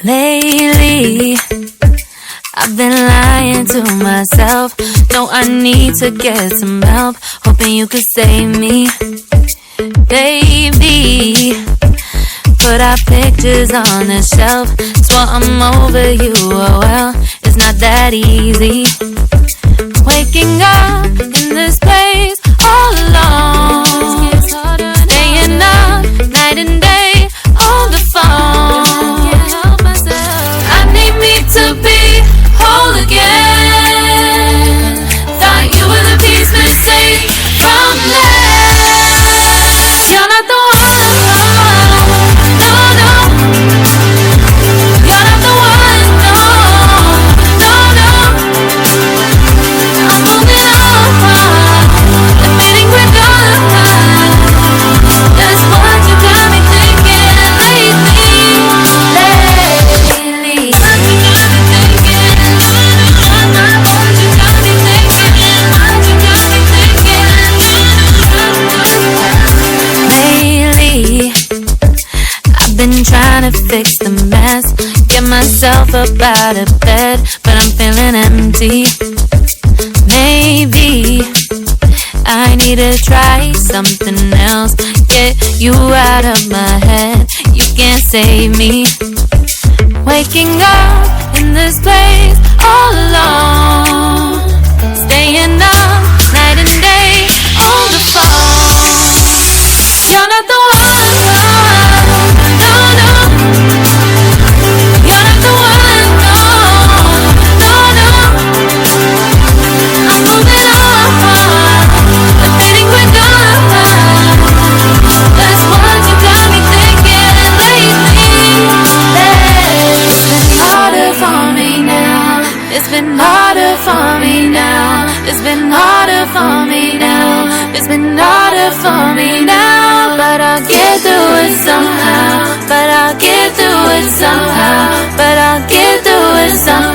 Lately, I've been lying to myself. No, I need to get some help. Hoping you could save me, baby. Put our pictures on the shelf. Swore I'm over you, oh well, it's not that easy. Waking up in this place all alone, staying up night and day on the phone. I need me to be whole again. Thought you were the piece missing from this. You're not the one, no, no. You're not the one, no, no, no. I'm moving on, admitting we're gone. That's what you got me thinking lately. I've been trying to fix the mess, get myself up out of bed, but I'm feeling empty. Maybe I need to try something else, get you out of my head. You can't save me. Waking up in this place all alone, staying up night and day on the phone. You're not the one, no, no. You're not the one, no, no, no. I'm moving on, admitting we're done. That's what you got me thinking lately. It's been harder for me now. It's been harder for me now. It's been harder for me now. It's been harder for me now. But I'll get through it somehow. But I'll get through it somehow. But I'll get through it somehow.